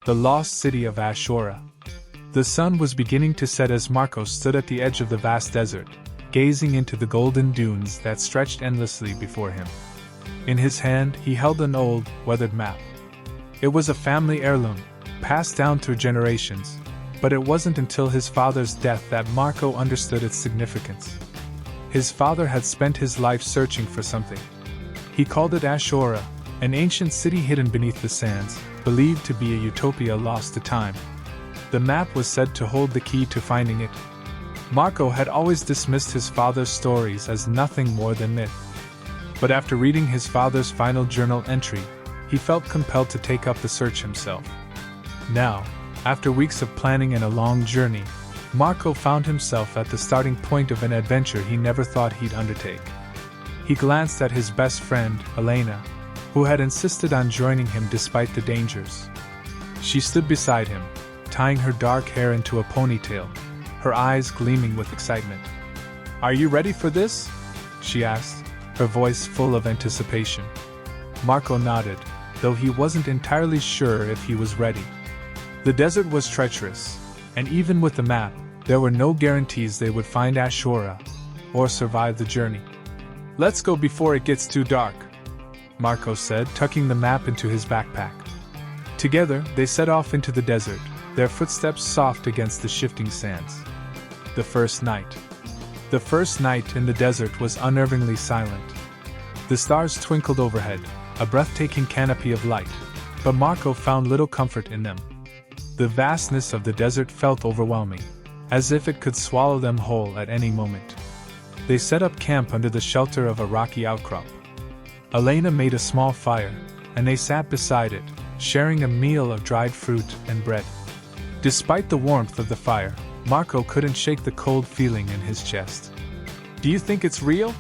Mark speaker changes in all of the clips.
Speaker 1: The Lost City of Ashora. The sun was beginning to set as Marco stood at the edge of the vast desert, gazing into the golden dunes that stretched endlessly before him. In his hand, he held an old, weathered map. It was a family heirloom, passed down through generations, but it wasn't until his father's death that Marco understood its significance. His father had spent his life searching for something. He called it Ashora, an ancient city hidden beneath the sands, believed to be a utopia lost to time. The map was said to hold the key to finding it. Marco had always dismissed his father's stories as nothing more than myth. But after reading his father's final journal entry, he felt compelled to take up the search himself. Now, after weeks of planning and a long journey, Marco found himself at the starting point of an adventure he never thought he'd undertake. He glanced at his best friend, Elena, who had insisted on joining him despite the dangers. She stood beside him, tying her dark hair into a ponytail, her eyes gleaming with excitement. "Are you ready for this?" she asked, her voice full of anticipation. Marco nodded, though he wasn't entirely sure if he was ready. The desert was treacherous, and even with the map, there were no guarantees they would find Ashora, or survive the journey. "Let's go before it gets too dark," Marco said, tucking the map into his backpack. Together, they set off into the desert, their footsteps soft against the shifting sands. The first night. The first night in the desert was unnervingly silent. The stars twinkled overhead, a breathtaking canopy of light, but Marco found little comfort in them. The vastness of the desert felt overwhelming, as if it could swallow them whole at any moment. They set up camp under the shelter of a rocky outcrop. Elena made a small fire, and they sat beside it, sharing a meal of dried fruit and bread. Despite the warmth of the fire, Marco couldn't shake the cold feeling in his chest. "Do you think it's real?"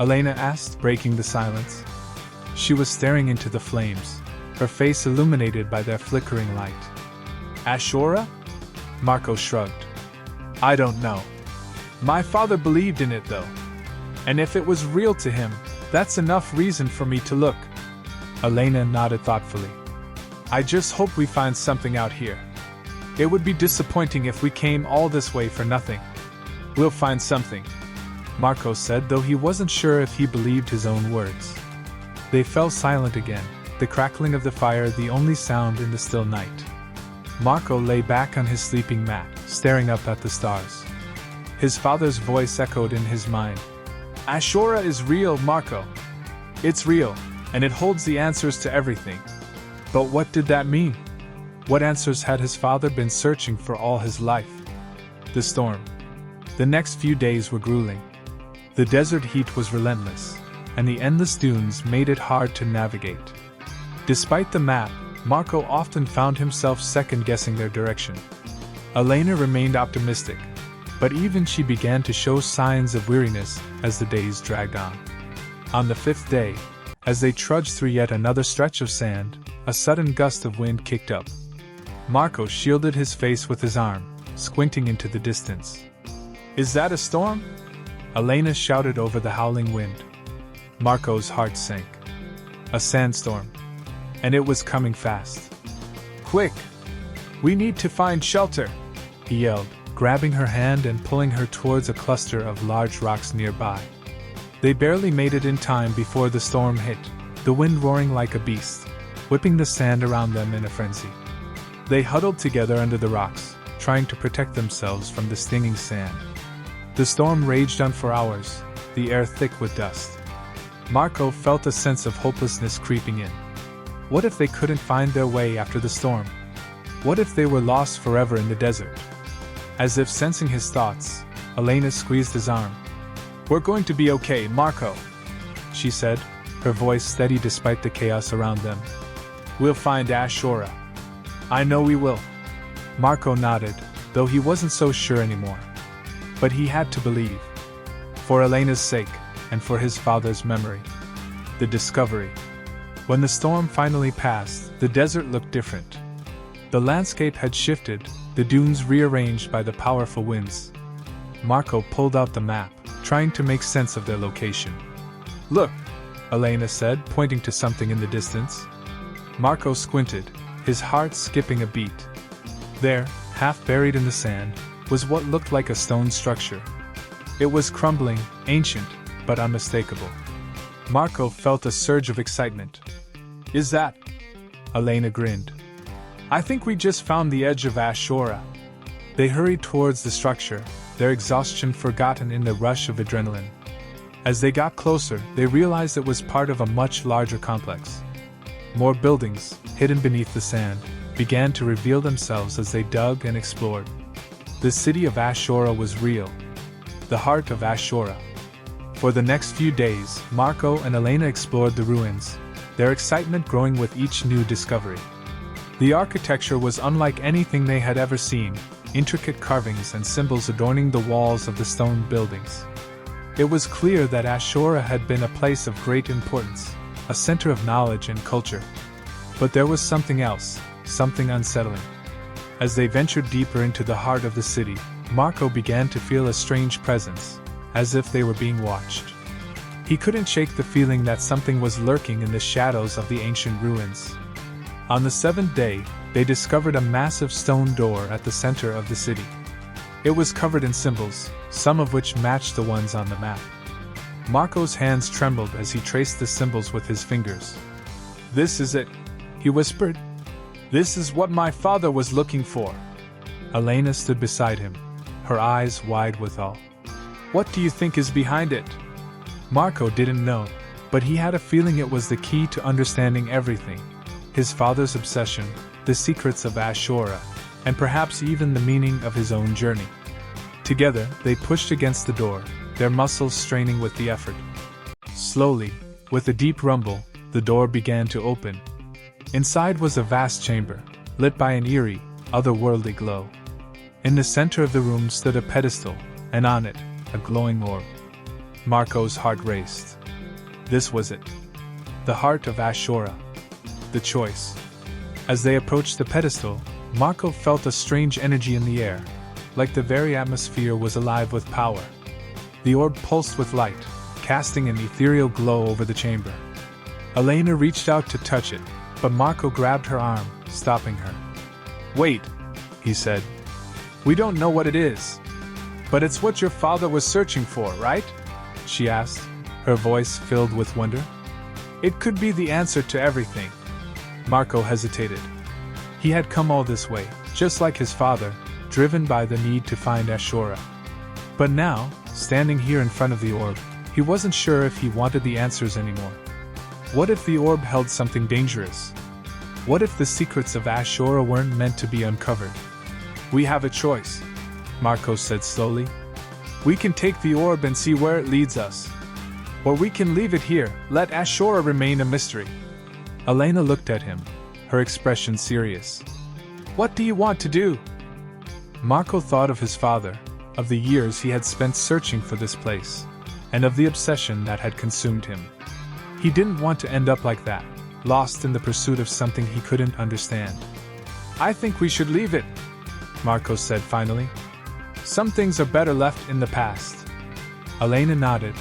Speaker 1: Elena asked, breaking the silence. She was staring into the flames, her face illuminated by their flickering light. "Ashora?" Marco shrugged. "I don't know. My father believed in it though. And if it was real to him, that's enough reason for me to look." Elena nodded thoughtfully. "I just hope we find something out here. It would be disappointing if we came all this way for nothing." "We'll find something," Marco said, though he wasn't sure if he believed his own words. They fell silent again, the crackling of the fire the only sound in the still night. Marco lay back on his sleeping mat, staring up at the stars. His father's voice echoed in his mind. "Ashora is real, Marco. It's real, and it holds the answers to everything." But what did that mean? What answers had his father been searching for all his life? The storm. The next few days were grueling. The desert heat was relentless, and the endless dunes made it hard to navigate. Despite the map, Marco often found himself second-guessing their direction. Elena remained optimistic, but even she began to show signs of weariness as the days dragged on. On the fifth day, as they trudged through yet another stretch of sand, a sudden gust of wind kicked up. Marco shielded his face with his arm, squinting into the distance. "Is that a storm?" Elena shouted over the howling wind. Marco's heart sank. A sandstorm. And it was coming fast. "Quick! We need to find shelter!" he yelled, grabbing her hand and pulling her towards a cluster of large rocks nearby. They barely made it in time before the storm hit, the wind roaring like a beast, whipping the sand around them in a frenzy. They huddled together under the rocks, trying to protect themselves from the stinging sand. The storm raged on for hours, the air thick with dust. Marco felt a sense of hopelessness creeping in. What if they couldn't find their way after the storm? What if they were lost forever in the desert? As if sensing his thoughts, Elena squeezed his arm. "We're going to be okay, Marco," she said, her voice steady despite the chaos around them. "We'll find Ashora." "I know we will." Marco nodded, though he wasn't so sure anymore. But he had to believe. For Elena's sake, and for his father's memory. The discovery. When the storm finally passed, the desert looked different. The landscape had shifted, the dunes rearranged by the powerful winds. Marco pulled out the map, trying to make sense of their location. "Look," Elena said, pointing to something in the distance. Marco squinted, his heart skipping a beat. There, half buried in the sand, was what looked like a stone structure. It was crumbling, ancient, but unmistakable. Marco felt a surge of excitement. "Is that?" Elena grinned. "I think we just found the edge of Ashora." They hurried towards the structure, their exhaustion forgotten in the rush of adrenaline. As they got closer, they realized it was part of a much larger complex. More buildings, hidden beneath the sand, began to reveal themselves as they dug and explored. The city of Ashora was real. The heart of Ashora. For the next few days, Marco and Elena explored the ruins, their excitement growing with each new discovery. The architecture was unlike anything they had ever seen, intricate carvings and symbols adorning the walls of the stone buildings. It was clear that Ashora had been a place of great importance, a center of knowledge and culture. But there was something else, something unsettling. As they ventured deeper into the heart of the city, Marco began to feel a strange presence, as if they were being watched. He couldn't shake the feeling that something was lurking in the shadows of the ancient ruins. On the seventh day, they discovered a massive stone door at the center of the city. It was covered in symbols, some of which matched the ones on the map. Marco's hands trembled as he traced the symbols with his fingers. "This is it," he whispered. "This is what my father was looking for." Elena stood beside him, her eyes wide with awe. "What do you think is behind it?" Marco didn't know, but he had a feeling it was the key to understanding everything. His father's obsession, the secrets of Ashora, and perhaps even the meaning of his own journey. Together, they pushed against the door, their muscles straining with the effort. Slowly, with a deep rumble, the door began to open. Inside was a vast chamber, lit by an eerie, otherworldly glow. In the center of the room stood a pedestal, and on it, a glowing orb. Marco's heart raced. This was it. The heart of Ashora. The choice. As they approached the pedestal, Marco felt a strange energy in the air, like the very atmosphere was alive with power. The orb pulsed with light, casting an ethereal glow over the chamber. Elena reached out to touch it, but Marco grabbed her arm, stopping her. "Wait," he said. "We don't know what it is. But it's what your father was searching for, right?" she asked, her voice filled with wonder. "It could be the answer to everything." Marco hesitated. He had come all this way, just like his father, driven by the need to find Ashora. But now, standing here in front of the orb, he wasn't sure if he wanted the answers anymore. What if the orb held something dangerous? What if the secrets of Ashora weren't meant to be uncovered? "We have a choice," Marco said slowly. "We can take the orb and see where it leads us. Or we can leave it here, let Ashora remain a mystery." Elena looked at him, her expression serious. "What do you want to do?" Marco thought of his father, of the years he had spent searching for this place, and of the obsession that had consumed him. He didn't want to end up like that, lost in the pursuit of something he couldn't understand. "I think we should leave it," Marco said finally. "Some things are better left in the past." Elena nodded,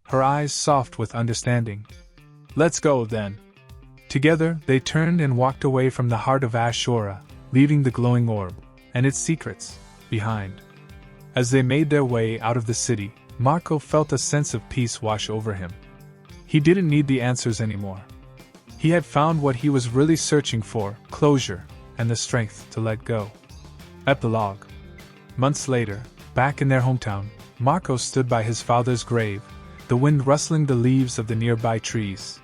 Speaker 1: her eyes soft with understanding. "Let's go, then." Together, they turned and walked away from the heart of Ashora, leaving the glowing orb, and its secrets, behind. As they made their way out of the city, Marco felt a sense of peace wash over him. He didn't need the answers anymore. He had found what he was really searching for, closure, and the strength to let go. Epilogue. Months later, back in their hometown, Marco stood by his father's grave, the wind rustling the leaves of the nearby trees.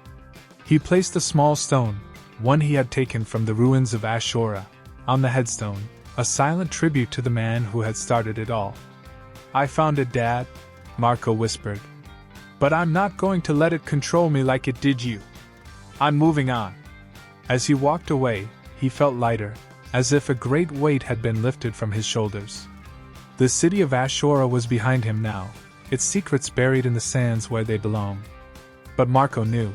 Speaker 1: He placed a small stone, one he had taken from the ruins of Ashora, on the headstone, a silent tribute to the man who had started it all. "I found it, Dad," Marco whispered. "But I'm not going to let it control me like it did you. I'm moving on." As he walked away, he felt lighter, as if a great weight had been lifted from his shoulders. The city of Ashora was behind him now, its secrets buried in the sands where they belonged. But Marco knew,